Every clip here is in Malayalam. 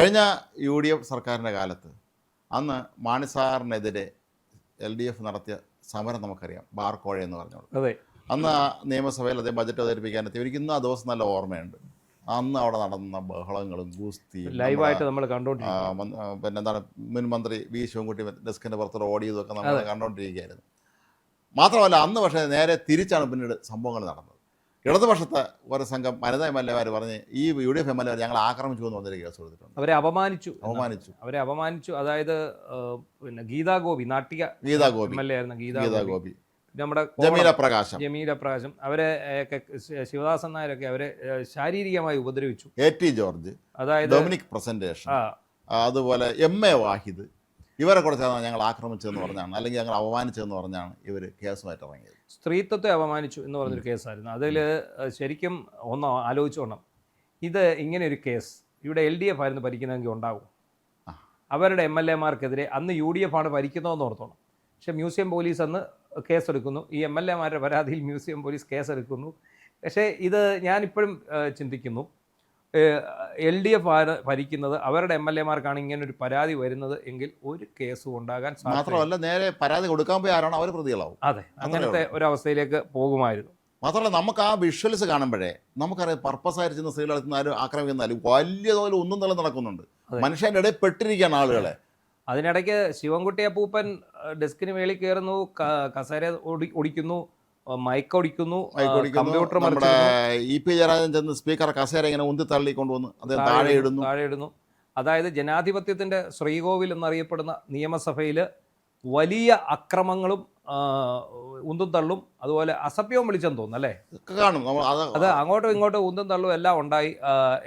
കഴിഞ്ഞ UDF സർക്കാരിൻ്റെ കാലത്ത് അന്ന് മാണി സാറിനെതിരെ LDF നടത്തിയ സമരം നമുക്കറിയാം, ബാർ കോഴ എന്ന് പറഞ്ഞോളൂ. അതെ, അന്ന് ആ നിയമസഭയിൽ അദ്ദേഹം ബജറ്റ് അവതരിപ്പിക്കാനെത്തി. എനിക്ക് ഇന്ന് ആ ദിവസം നല്ല ഓർമ്മയുണ്ട്. അന്ന് അവിടെ നടന്ന ബഹളങ്ങളും ഗുസ്തിയും ലൈവായിട്ട് നമ്മൾ കണ്ടുകൊണ്ടിരിക്കും. പിന്നെ എന്താണ് മുൻ മന്ത്രി വി ശിവൻകുട്ടി ഡെസ്കിൻ്റെ പുറത്ത് ഓടിയതൊക്കെ നമ്മൾ കണ്ടുകൊണ്ടിരിക്കുകയായിരുന്നു. മാത്രമല്ല അന്ന് പക്ഷേ നേരെ തിരിച്ചാണ് പിന്നീട് സംഭവങ്ങൾ നടന്നത്. ഇടതുപക്ഷത്തെ ഒരു സംഘം വനിതാ MLA-മാർ പറഞ്ഞ് ഈ UDF MLA ഞങ്ങൾ ആക്രമിച്ചു എന്ന് പറഞ്ഞൊരു കേസ് കൊടുത്തിട്ടുണ്ട്. അവരെ അപമാനിച്ചു. അതായത് പിന്നെ ഗീതാ ഗോപി MLA ആയിരുന്ന ഗീതാ ഗോപി, നമ്മുടെ ജമീല പ്രകാശം, അവരെ ശിവദാസൻ നായരൊക്കെ അവരെ ശാരീരികമായി ഉപദ്രവിച്ചു. AT ജോർജ്, അതായത് ഡൊമിനിക് പ്രസന്റേഷൻ, അതുപോലെ MA വാഹിദ്, ഇവരെ കുറിച്ചാണ് ഞങ്ങൾ ആക്രമിച്ചതെന്ന് പറഞ്ഞാണ്, അല്ലെങ്കിൽ ഞങ്ങൾ അപമാനിച്ചതെന്ന് പറഞ്ഞാണ് ഇവർ കേസുമായിട്ട് ഇറങ്ങിയത്. സ്ത്രീത്വത്തെ അപമാനിച്ചു എന്ന് പറഞ്ഞൊരു കേസായിരുന്നു. അതിൽ ശരിക്കും ഒന്ന് ആലോചിച്ചോണം, ഇത് ഇങ്ങനെ ഒരു കേസ് ഇവിടെ LDF ആയിരുന്നു ഭരിക്കുന്നതെങ്കിൽ ഉണ്ടാകും. അവരുടെ MLA-മാർക്കെതിരെ അന്ന് UDF ആണ് ഭരിക്കുന്നതെന്ന് ഓർത്തോണം. പക്ഷേ മ്യൂസിയം പോലീസ് അന്ന് കേസെടുക്കുന്നു. ഈ MLA-മാരുടെ പരാതിയിൽ മ്യൂസിയം പോലീസ് കേസെടുക്കുന്നു. പക്ഷേ ഇത് ഞാനിപ്പോഴും ചിന്തിക്കുന്നു, LDF ആണ് ഭരിക്കുന്നത്, അവരുടെ MLA-മാർക്കാണ് ഇങ്ങനൊരു പരാതി വരുന്നത് എങ്കിൽ ഒരു കേസും ഉണ്ടാകാൻ മാത്രമല്ല നേരെ പരാതി കൊടുക്കാൻ പോയി ആരാണ് അവർ പ്രതികളാവും. അതെ, അങ്ങനത്തെ ഒരവസ്ഥയിലേക്ക് പോകുമായിരുന്നു. മാത്രമല്ല നമുക്ക് ആ വിഷ്വൽസ് കാണുമ്പോഴേ നമുക്കറിയാം പർപ്പസ് ആയിരിക്കുന്ന സ്ത്രീകൾ നടത്തുന്നാലും ആക്രമിക്കുന്നാലും വലിയ തോതിൽ ഒന്നും തല നടക്കുന്നുണ്ട്. മനുഷ്യൻ്റെ ഇടയിൽ പെട്ടിരിക്കുകയാണ് ആളുകളെ. അതിനിടയ്ക്ക് ശിവൻകുട്ടി അപ്പൂപ്പൻ ഡെസ്കിന് മേളിൽ കയറുന്നു, കസേര ഒടിക്കുന്നു, മൈക്ക് ഒടിക്കുന്നു, കമ്പ്യൂട്ടർ നമ്മുടെ EP ജയരാജൻ ചെന്ന് സ്പീക്കർ കസേര ഇങ്ങനെ ഉന്തി തള്ളി കൊണ്ടുവന്ന് അദ്ദേഹം താഴെ ഇടുന്നു. അതായത് ജനാധിപത്യത്തിൻ്റെ ശ്രീകോവിൽ എന്നറിയപ്പെടുന്ന നിയമസഭയിൽ വലിയ അക്രമങ്ങളും ഉന്തും തള്ളും, അതുപോലെ അസഭ്യവും വിളിച്ചെന്ന് തോന്നുന്നു അല്ലേ, കാണും. അത് അങ്ങോട്ടും ഇങ്ങോട്ടും ഉന്തും തള്ളും എല്ലാം ഉണ്ടായി.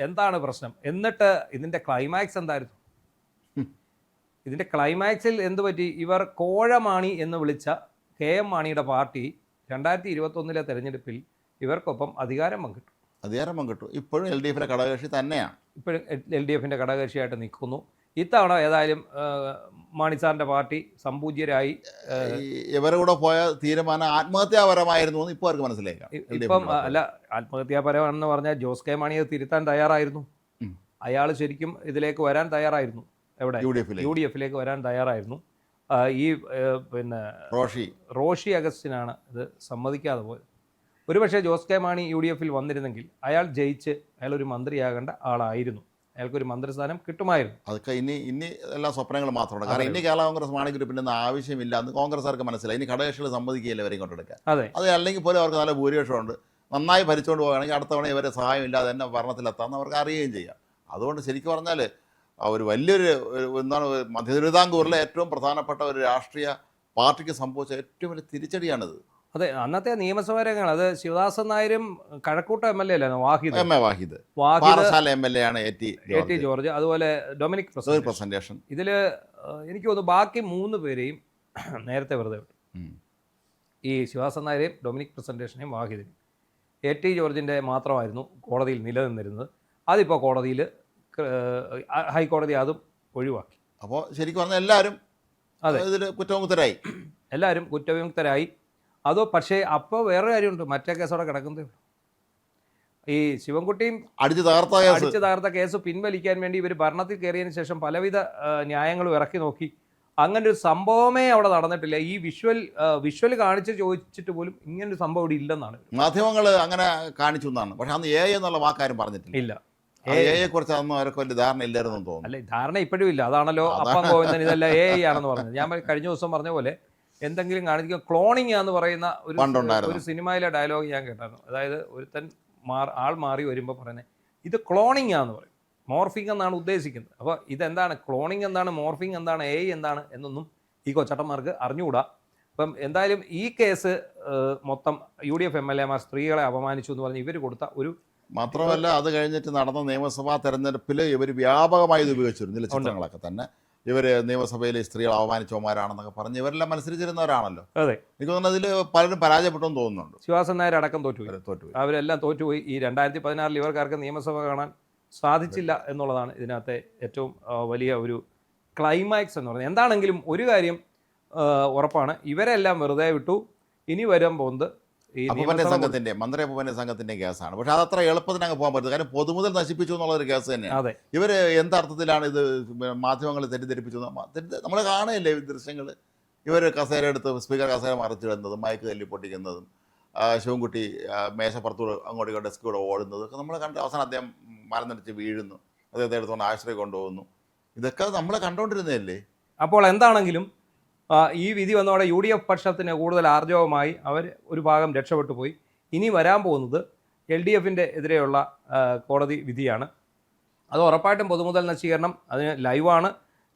എന്താണ് പ്രശ്നം? എന്നിട്ട് ഇതിൻ്റെ ക്ലൈമാക്സ് എന്തായിരുന്നു? ഇതിൻ്റെ ക്ലൈമാക്സിൽ എന്ത് പറ്റി? ഇവർ കോഴമാണി എന്ന് വിളിച്ച KM മാണിയുടെ പാർട്ടി 2021 തെരഞ്ഞെടുപ്പിൽ ഇവർക്കൊപ്പം അധികാരം പങ്കിട്ടു. ഇപ്പോഴും LDF-ന്റെ ഘടകകക്ഷി തന്നെയാണ്. ഇപ്പോഴും LDF-ന്റെ ഘടകകക്ഷിയായിട്ട് നിൽക്കുന്നു. ഇത്തവണ ഏതായാലും മാണി സാറിൻ്റെ പാർട്ടി സംപൂജ്യരായി. ഇവരുടെ കൂടെ പോയ തീരുമാനം ആത്മഹത്യാപരമായിരുന്നു എന്ന് ഇപ്പോൾ അവർക്ക് മനസ്സിലാക്കാം. ഇപ്പം അല്ല, ആത്മഹത്യാപരമാണെന്ന് പറഞ്ഞാൽ ജോസ് കെ മാണിയെ തിരുത്താൻ തയ്യാറായിരുന്നു. അയാൾ ശരിക്കും ഇതിലേക്ക് വരാൻ തയ്യാറായിരുന്നു. എവിടെ? UDF-ലേക്ക് വരാൻ തയ്യാറായിരുന്നു. ഈ പിന്നെ റോഷി അഗസ്റ്റിനാണ് ഇത് സമ്മതിക്കാതെ പോയത്. ഒരുപക്ഷെ ജോസ് കെ മാണി UDF-ൽ വന്നിരുന്നെങ്കിൽ അയാൾ ജയിച്ച് അയാളൊരു മന്ത്രിയാകേണ്ട ആളായിരുന്നു. അയാൾക്കൊരു മന്ത്രിസ്ഥാനം കിട്ടുമായിരുന്നു. അതൊക്കെ ഇനി എല്ലാ സ്വപ്നങ്ങളും മാത്രമാണ്. കാരണം ഇനി കേരള കോൺഗ്രസ് മാണി ഗ്രൂപ്പിൻ്റെ ആവശ്യമില്ല എന്ന് കോൺഗ്രസ്സുകാർക്ക് മനസ്സിലായി. ഇനി ഘടകകക്ഷികൾ സമ്മതിക്കുകയില്ല ഇവരെ കൊണ്ടെടുക്കാൻ. അത് അല്ലെങ്കിൽ പോലും അവർക്ക് നല്ല ഭൂരിപക്ഷമുണ്ട്. നന്നായി ഭരിച്ചുകൊണ്ട് പോകുകയാണെങ്കിൽ അടുത്ത തവണ ഇവരെ സഹായമില്ലാതെ തന്നെ ഭരണത്തിലെത്താമെന്ന് അവർക്ക് അറിയുകയും ചെയ്യാം. അതുകൊണ്ട് ശരിക്കും പറഞ്ഞാൽ ഒരു വലിയൊരു എന്താണ് മധ്യതിരുവിതാംകൂറിലെ ഏറ്റവും പ്രധാനപ്പെട്ട ഒരു രാഷ്ട്രീയ പാർട്ടിക്ക് സംഭവിച്ച ഏറ്റവും വലിയ തിരിച്ചടിയാണിത്. അതെ, അന്നത്തെ നിയമസഭാ രംഗങ്ങൾ അത് ശിവദാസൻ നായരും കഴക്കൂട്ട MLA അല്ലായിരുന്നു വാഹിദ് MLA ആണ് AT ജോർജ്, അതുപോലെ ഡൊമിനിക് പ്രസന്റേഷൻ. ഇതിൽ എനിക്ക് തോന്നുന്നു ബാക്കി 3 പേരെയും നേരത്തെ വെറുതെ വിട്ടു. ഈ ശിവദാസൻ നായരെയും ഡൊമിനിക് പ്രസന്റേഷനെയും വാഹിദിനെയും. AT ജോർജിൻ്റെ മാത്രമായിരുന്നു കോടതിയിൽ നിലനിന്നിരുന്നത്. അതിപ്പോൾ ഹൈക്കോടതി അതും ഒഴിവാക്കി. അപ്പോൾ ശരിക്കും പറഞ്ഞാൽ എല്ലാവരും കുറ്റവിമുക്തരായി. അതോ പക്ഷേ അപ്പോൾ വേറെ കാര്യമുണ്ട്, മറ്റേ കേസോടെ കിടക്കുന്നതേ ഉള്ളൂ. ഈ ശിവൻകുട്ടിയും അടിച്ചു തകർത്ത കേസ് പിൻവലിക്കാൻ വേണ്ടി ഇവർ ഭരണത്തിൽ കയറിയതിന് ശേഷം പലവിധ ന്യായങ്ങളും ഇറക്കി നോക്കി. അങ്ങനെ ഒരു സംഭവമേ അവിടെ നടന്നിട്ടില്ല. ഈ വിഷ്വൽ കാണിച്ച് ചോദിച്ചിട്ട് പോലും ഇങ്ങനൊരു സംഭവം ഇവിടെ ഇല്ലെന്നാണ് മാധ്യമങ്ങൾ അങ്ങനെ കാണിച്ചു എന്നാണ്. പക്ഷെ അന്ന് AI എന്നുള്ള വാക്കാരും പറഞ്ഞിട്ടില്ല. AI-യെക്കുറിച്ച് അതൊന്നും അവർക്ക് വലിയ ധാരണ ഇല്ലായിരുന്നു തോന്നുന്നു. അല്ലെ, ധാരണ ഇപ്പോഴും ഇല്ല. അതാണല്ലോ അപ്പം ഗോവിന്ദൻ ഇതെല്ലാം AI ആണെന്ന് പറഞ്ഞത്. ഞാൻ കഴിഞ്ഞ ദിവസം പറഞ്ഞ പോലെ എന്തെങ്കിലും കാണിക്കുക ക്ലോണിങ് എന്ന് പറയുന്ന ഒരു സിനിമയിലെ ഡയലോഗ് ഞാൻ കേട്ടായിരുന്നു. അതായത് ഒരുത്തൻ ആൾ മാറി വരുമ്പോൾ പറയുന്നത് ഇത് ക്ലോണിങ് ആണെന്ന് പറയും. മോർഫിംഗ് എന്നാണ് ഉദ്ദേശിക്കുന്നത്. അപ്പോൾ ഇതെന്താണ് ക്ലോണിങ്, എന്താണ് മോർഫിംഗ്, എന്താണ് AI എന്താണ് എന്നൊന്നും ഈ കൊച്ചട്ടന്മാർക്ക് അറിഞ്ഞുകൂടാ. അപ്പം എന്തായാലും ഈ കേസ് മൊത്തം UDF MLA-മാർ സ്ത്രീകളെ അപമാനിച്ചു എന്ന് പറഞ്ഞ് ഇവർ കൊടുത്ത ഒരു. മാത്രമല്ല അത് കഴിഞ്ഞിട്ട് നടന്ന നിയമസഭാ തെരഞ്ഞെടുപ്പിൽ ഇവർ വ്യാപകമായി ഇത് ഉപയോഗിച്ചിരുന്നു. ചില ചിത്രങ്ങളൊക്കെ തന്നെ ഇവർ നിയമസഭയിലെ സ്ത്രീകൾ അവമാനിച്ചവന്മാരാണെന്നൊക്കെ പറഞ്ഞ് ഇവരെല്ലാം മത്സരിച്ചിരുന്നവരാണല്ലോ. അതെ, എനിക്ക് തോന്നുന്നു അതിൽ പലരും പരാജയപ്പെട്ടെന്ന് തോന്നുന്നുണ്ട്. ശിവദാസൻ നായർ അടക്കം തോറ്റുപോയി. അവരെല്ലാം തോറ്റുപോയി. ഈ 2016 ഇവർക്കാർക്ക് നിയമസഭ കാണാൻ സാധിച്ചില്ല എന്നുള്ളതാണ് ഇതിനകത്തെ ഏറ്റവും വലിയ ഒരു ക്ലൈമാക്സ് എന്ന് പറയുന്നത്. എന്താണെങ്കിലും ഒരു കാര്യം ഉറപ്പാണ്, ഇവരെല്ലാം വെറുതെ വിട്ടു. ഇനി വരാൻ പോകുന്നത് ഈ അപ്പൂപ്പൻ്റെ സംഘത്തിൻ്റെ മന്ത്രി അപ്പൂപ്പൻ്റെ സംഘത്തിൻ്റെ കേസാണ്. പക്ഷേ അതത്ര എളുപ്പത്തിന് അങ്ങ് പോകാൻ പറ്റുന്നത്. കാര്യം പൊതുമുതൽ നശിപ്പിച്ചു എന്നുള്ളൊരു കേസ് തന്നെയാണ്. അതെ, ഇവർ എന്തർത്ഥത്തിലാണ് ഇത് മാധ്യമങ്ങൾ തെറ്റിദ്ധരിപ്പിച്ചു? നമ്മൾ കാണുകയല്ലേ ദൃശ്യങ്ങൾ. ഇവർ കസേര എടുത്ത് സ്പീക്കർ കസേര മറിച്ചിടുന്നതും മയക്ക് തല്ലി പൊട്ടിക്കുന്നതും ശിവൻകുട്ടി മേശപ്പുറത്തൂടെ അങ്ങോട്ട് ഇങ്ങോട്ട് ഡെസ്കൂടെ ഓടുന്നതും ഒക്കെ നമ്മൾ കണ്ട് അവസാനം അദ്ദേഹം മലനടിച്ച് വീഴുന്നു, അദ്ദേഹത്തെ എടുത്തുകൊണ്ട് ആശ്രയം കൊണ്ടുപോകുന്നു. ഇതൊക്കെ നമ്മൾ കണ്ടുകൊണ്ടിരുന്നതല്ലേ. അപ്പോൾ എന്താണെങ്കിലും ഈ വിധി വന്നതോടെ UDF പക്ഷത്തിന് കൂടുതൽ ആർജവമായി അവർ ഒരു ഭാഗം രക്ഷപ്പെട്ടു പോയി. ഇനി വരാൻ പോകുന്നത് LDFിൻ്റെ എതിരെയുള്ള കോടതി വിധിയാണ്. അത് ഉറപ്പായിട്ടും പൊതുമുതൽ നശീകരണം. അതിന് ലൈവാണ്.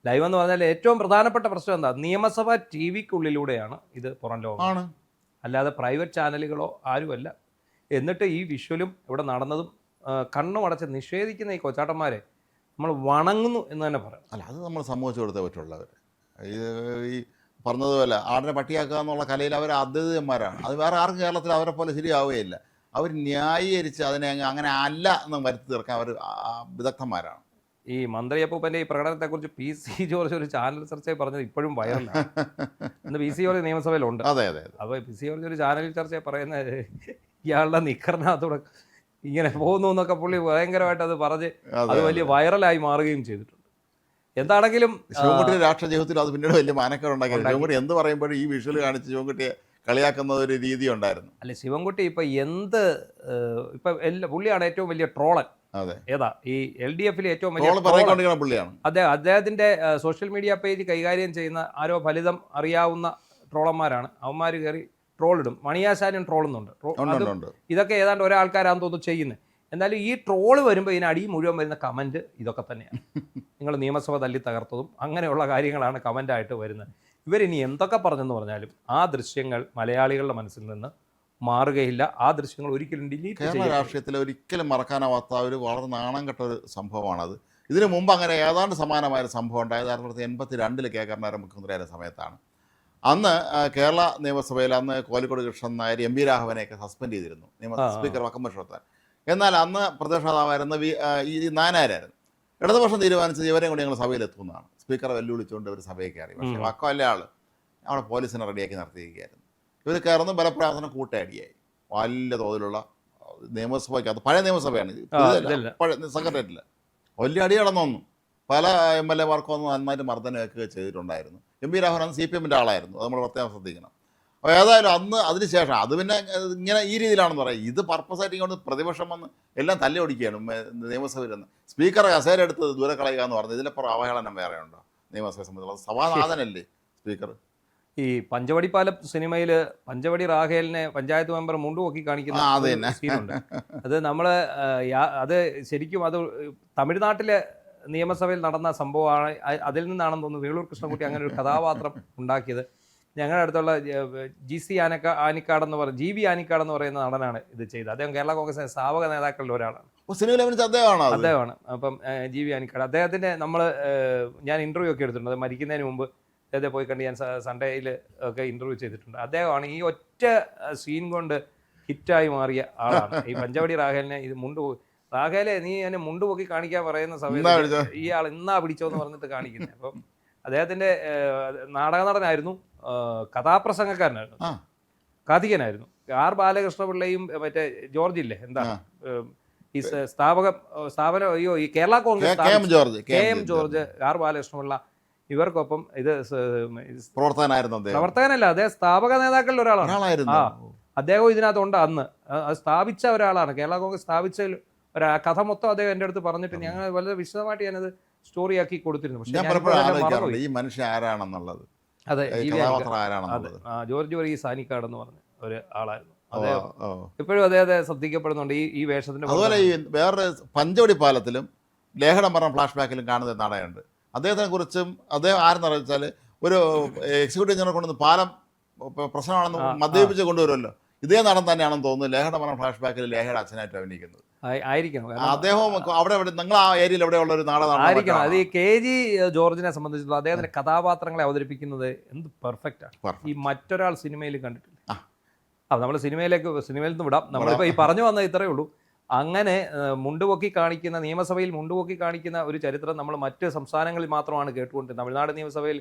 ലൈവ് എന്ന് പറഞ്ഞാൽ ഏറ്റവും പ്രധാനപ്പെട്ട പ്രശ്നം എന്താ, നിയമസഭ TV-ക്കുള്ളിലൂടെയാണ് ഇത് പുറം ലോകമാണ്, അല്ലാതെ പ്രൈവറ്റ് ചാനലുകളോ ആരുമല്ല. എന്നിട്ട് ഈ വിഷ്വലും ഇവിടെ നടന്നതും കണ്ണും അടച്ച് നിഷേധിക്കുന്ന ഈ കൊച്ചാട്ടന്മാരെ നമ്മൾ വണങ്ങുന്നു എന്ന് തന്നെ പറയാം. അല്ല, അത് നമ്മൾ സമ്മതിച്ചു കൊടുത്തേ പറ്റുള്ളവർ. ഈ പറഞ്ഞതുപോലെ ആടിനെ പട്ടിയാക്കുക എന്നുള്ള കലയിൽ അവർ അദ്വൈതന്മാരാണ്. അത് വേറെ ആർക്കും കേരളത്തിൽ അവരെ പോലെ ശരിയാവുകയില്ല. അവർ ന്യായീകരിച്ച് അതിനെ അങ്ങനെ അല്ല എന്ന് വരുത്തി തീർക്കാൻ അവർ വിദഗ്ധന്മാരാണ്. ഈ മന്ത്രി അപ്പൂപ്പൻ്റെ ഈ പ്രകടനത്തെക്കുറിച്ച് PC ജോർജ് ഒരു ചാനൽ ചർച്ചയിൽ പറഞ്ഞത് ഇപ്പോഴും വൈറലാണ്. ഇന്ന് PC ജോർജ് നിയമസഭയിലുണ്ട്. അതെ അതെ. അപ്പോൾ PC ജോർജ് ഒരു ചാനൽ ചർച്ചയിൽ പറയുന്നത് ഇയാളുടെ നിക്കറിനകത്തൂടെ ഇങ്ങനെ പോകുന്നു എന്നൊക്കെ പുള്ളി ഭയങ്കരമായിട്ട് അത് പറഞ്ഞ് അത് വലിയ വൈറലായി മാറുകയും ചെയ്തിട്ടുണ്ട്. എന്താണെങ്കിലും ശിവൻകുട്ടിയുടെ രാഷ്ട്രീയ ജീവിതത്തിൽ അത് പിന്നീട് വലിയ മാനക്കേടുണ്ടാക്കി. ശിവൻകുട്ടി എന്ത് പറയുമ്പോഴും ഈ വിഷ്വൽ കാണിച്ച് ശിവൻകുട്ടിയെ കളിയാക്കുന്ന ഒരു രീതി ഉണ്ടായിരുന്നു. അല്ല, ശിവൻകുട്ടി ഇപ്പം പുള്ളിയാണ് ഏറ്റവും വലിയ ട്രോളൻ. അതെ, ഏതാ ഈ LDFിൽ ഏറ്റവും വലിയ പുള്ളിയാണ്. അദ്ദേഹത്തിന്റെ സോഷ്യൽ മീഡിയ പേജ് കൈകാര്യം ചെയ്യുന്ന ആരോ ഫലിതം അറിയാവുന്ന ട്രോളന്മാരാണ്. അവന്മാർ കയറി ട്രോളിടും. മണിയാശാനും ട്രോളുന്നുണ്ട്. ഇതൊക്കെ ഏതാണ്ട് ഒരാൾക്കാരാണെന്ന് തോന്നുന്നു ചെയ്യുന്നത്. എന്നാലും ഈ ട്രോള് വരുമ്പോൾ ഇതിന് അടി മുഴുവൻ വരുന്ന കമൻറ്റ് ഇതൊക്കെ തന്നെയാണ്. നിങ്ങൾ നിയമസഭ തല്ലി തകർത്തതും അങ്ങനെയുള്ള കാര്യങ്ങളാണ് കമൻ്റായിട്ട് വരുന്നത്. ഇവരിനി എന്തൊക്കെ പറഞ്ഞെന്ന് പറഞ്ഞാലും ആ ദൃശ്യങ്ങൾ മലയാളികളുടെ മനസ്സിൽ നിന്ന് മാറുകയില്ല. ആ ദൃശ്യങ്ങൾ ഒരിക്കലും ഡിലീറ്റ് കേരള രാഷ്ട്രീയത്തിൽ ഒരിക്കലും മറക്കാനാവാത്ത ഒരു വളരെ നാണം കെട്ട ഒരു സംഭവമാണത്. ഇതിനു മുമ്പ് അങ്ങനെ ഏതാണ്ട് സമാനമായൊരു സംഭവം ഉണ്ടായത് 1982 കെ കരുണാകരൻ മുഖ്യമന്ത്രിയായ സമയത്താണ്. അന്ന് കേരള നിയമസഭയിൽ കോലിക്കോട് കൃഷ്ണൻ നായർ MP രാഘവനെയൊക്കെ സസ്പെൻഡ് ചെയ്തിരുന്നു, സ്പീക്കർ വക്കം ബഷീർ. എന്നാൽ അന്ന് പ്രതിപക്ഷ നേതാവായിരുന്ന ഈ നായനാരായിരുന്നു. ഇടതുപക്ഷം തീരുമാനിച്ചത് ഇവരെയും കൂടി ഞങ്ങൾ സഭയിലെത്തുന്നതാണ്. സ്പീക്കറെ വെല്ലുവിളിച്ചുകൊണ്ട് ഒരു സഭയിൽ കയറി. പക്ഷേ വക്കമല്ല ആൾ അവിടെ പോലീസിനെ റെഡിയാക്കി നിർത്തിയിരിക്കുകയായിരുന്നു. ഇവർ കയറുന്ന ബലപ്രയാസനം കൂട്ടയടിയായി. വലിയ തോതിലുള്ള നിയമസഭയ്ക്ക്, അത് പഴയ നിയമസഭയാണ്, പഴയ സെക്രട്ടേറിയറ്റില്ല, വലിയ അടി കടന്നൊന്നും പല MLA-മാർക്കും ഒന്ന് നന്നായിട്ട് മർദ്ദനമൊക്കെ ചെയ്തിട്ടുണ്ടായിരുന്നു. MP രാഘവൻ CPM-ൻ്റെ ആളായിരുന്നു. അത് നമ്മൾ പ്രത്യേകം ശ്രദ്ധിക്കണം. അപ്പോൾ ഏതായാലും അന്ന് അതിനുശേഷം അത് പിന്നെ ഇങ്ങനെ ഈ രീതിയിലാണെന്ന് പറയാം. ഇത് പർപ്പസായിട്ട് ഇങ്ങോട്ട് പ്രതിപക്ഷം വന്ന് എല്ലാം തല്ലി ഒടിക്കുകയാണ്. നിയമസഭയിൽ നിന്ന് സ്പീക്കറെ കസേര എടുത്ത് ദൂരെ കളയുക എന്ന് പറഞ്ഞത് ഇതിലപ്പുറം അവഹേളനം വേറെ ഉണ്ടോ സഭയെ സംബന്ധിച്ചുള്ളത്? സഭാനാഥനല്ലേ സ്പീക്കർ. ഈ പഞ്ചവടിപ്പാലം സിനിമയിൽ പഞ്ചവടി റാഹേലിനെ പഞ്ചായത്ത് മെമ്പർ മുണ്ടുപൊക്കി കാണിക്കുന്ന സീനുണ്ട്. അത് നമ്മൾ അത് ശരിക്കും അത് തമിഴ്നാട്ടിലെ നിയമസഭയിൽ നടന്ന സംഭവമാണ്. അതിൽ നിന്നാണെന്ന് തോന്നുന്നു വേളൂർ കൃഷ്ണൻകുട്ടി അങ്ങനെ ഒരു കഥാപാത്രം ഉണ്ടാക്കിയത്. ഞങ്ങളുടെ അടുത്തുള്ള GV ആനിക്കാട് എന്ന് പറയുന്ന നടനാണ് ഇത് ചെയ്തത്. അദ്ദേഹം കേരള കോൺഗ്രസിന്റെ സ്ഥാപക നേതാക്കളിൽ ഒരാളാണ്. അദ്ദേഹമാണ്. അപ്പം GV ആനിക്കാട് അദ്ദേഹത്തിന്റെ ഞാൻ ഇന്റർവ്യൂ ഒക്കെ എടുത്തിട്ടുണ്ട്. അത് മരിക്കുന്നതിന് മുമ്പ് അദ്ദേഹത്തെ പോയി കണ്ട് ഞാൻ സൺഡേയിൽ ഒക്കെ ഇന്റർവ്യൂ ചെയ്തിട്ടുണ്ട്. അദ്ദേഹമാണ് ഈ ഒറ്റ സീൻ കൊണ്ട് ഹിറ്റായി മാറിയ ആളാണ്. ഈ പഞ്ചവടി റാഹേലിനെ ഇത് റാഹേലെ നീ എന്നെ മുണ്ടുപൊക്കി കാണിക്കാൻ പറയുന്ന സമയത്ത് ഈ ആൾ ഇന്നാ പിടിച്ചോന്ന് പറഞ്ഞിട്ട് കാണിക്കുന്നത്. അപ്പം അദ്ദേഹത്തിന്റെ നാടക നടനായിരുന്നു, കഥാപ്രസംഗക്കാരനായിരുന്നു, കഥികനായിരുന്നു. R ബാലകൃഷ്ണപിള്ളയും മറ്റേ ജോർജ് ഇല്ലേ, എന്താ ഈ സ്ഥാപനം ഈ കേരള കോൺഗ്രസ് KM ജോർജ്, R ബാലകൃഷ്ണപിള്ള, ഇവർക്കൊപ്പം ഇത് പ്രവർത്തകനല്ല, അദ്ദേഹം സ്ഥാപക നേതാക്കളിൽ ഒരാളാണ്. അദ്ദേഹം ഇതിനകത്തുണ്ട്. അന്ന് സ്ഥാപിച്ച ഒരാളാണ്. കേരള കോൺഗ്രസ് സ്ഥാപിച്ച കഥ മൊത്തം അദ്ദേഹം എൻ്റെ അടുത്ത് പറഞ്ഞിട്ട് ഞങ്ങൾ വളരെ വിശദമായിട്ട് ഞാനത് സ്റ്റോറിയാക്കി കൊടുത്തിരുന്നു. പക്ഷേ ഈ മനുഷ്യൻ ആരാണെന്നുള്ളത്, അതെ, ജോർജ് വർഗീസ് ആനിക്കാട് എന്ന് പറഞ്ഞ ഒരു ആളായിരുന്നു. അദ്ദേഹം ഇപ്പോഴും അദ്ദേഹത്തെ ശ്രദ്ധിക്കപ്പെടുന്നുണ്ട് ഈ വേഷത്തിന്. അതുപോലെ ഈ വേറെ പഞ്ചവടി പാലത്തിലും ലേഖനം പറഞ്ഞ ഫ്ലാഷ് ബാക്കിലും കാണുന്ന നാടകമുണ്ട്. അദ്ദേഹത്തിനെ കുറിച്ചും അദ്ദേഹം ആരെന്ന് വെച്ചാൽ ഒരു എക്സിക്യൂട്ടീവ് എഞ്ചിനീയർ കൊണ്ടുവന്ന് പാലം പ്രശ്നമാണെന്ന് മദ്യപിച്ച് കൊണ്ടുവരുമല്ലോ. ഇതേ നടൻ തന്നെയാണെന്ന് തോന്നുന്നു ലേഖനം പറഞ്ഞ ഫ്ലാഷ് ബാക്കിൽ ലേഖയുടെ അച്ഛനായിട്ട് അഭിനയിക്കുന്നത് ആയിരിക്കണം. അദ്ദേഹം അവിടെ നിങ്ങൾ ആ ഏരിയയിൽ എവിടെയുള്ള ഒരു നാടകം ആയിരിക്കണം. അത് ഈ KG ജോർജിനെ സംബന്ധിച്ചിടത്തോളം അദ്ദേഹത്തിന്റെ കഥാപാത്രങ്ങളെ അവതരിപ്പിക്കുന്നത് എന്ത് പെർഫെക്റ്റ് ആണ്. ഈ മറ്റൊരാൾ സിനിമയിൽ കണ്ടിട്ടില്ല. അപ്പം നമ്മൾ സിനിമയിൽ നിന്ന് വിടാം. നമ്മളിപ്പോൾ ഈ പറഞ്ഞു വന്നത് ഇത്രയേ ഉള്ളൂ. അങ്ങനെ മുണ്ടുപൊക്കി കാണിക്കുന്ന, നിയമസഭയിൽ മുണ്ടുപൊക്കി കാണിക്കുന്ന ഒരു ചരിത്രം നമ്മൾ മറ്റ് സംസ്ഥാനങ്ങളിൽ മാത്രമാണ് കേട്ടുകൊണ്ടിരുന്നത്. തമിഴ്നാട് നിയമസഭയിൽ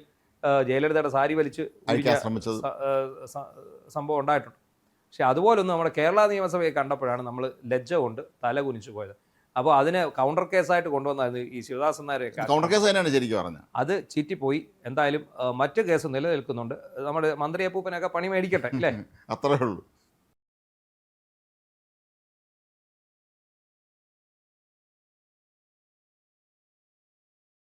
ജയലളിതയുടെ സാരി വലിച്ച് സംഭവം ഉണ്ടായിട്ടുണ്ട്. പക്ഷെ അതുപോലൊന്നും നമ്മുടെ കേരള നിയമസഭയെ കണ്ടപ്പോഴാണ് നമ്മൾ ലജ്ജ കൊണ്ട് തല കുനിച്ചു പോയത്. അപ്പോൾ അതിനെ കൗണ്ടർ കേസായിട്ട് കൊണ്ടുവന്നത് ഈ ശിവദാസൻ നായരെയൊക്കെ കൗണ്ടർ കേസ് തന്നെയാണ് ശരിക്കും പറഞ്ഞത്. അത് ചീറ്റിപ്പോയി. എന്തായാലും മറ്റു കേസ് നിലനിൽക്കുന്നുണ്ട്. നമ്മുടെ മന്ത്രി അപ്പൂപ്പനൊക്കെ പണി മേടിക്കട്ടെ അല്ലേ? അത്രേ ഉള്ളൂ.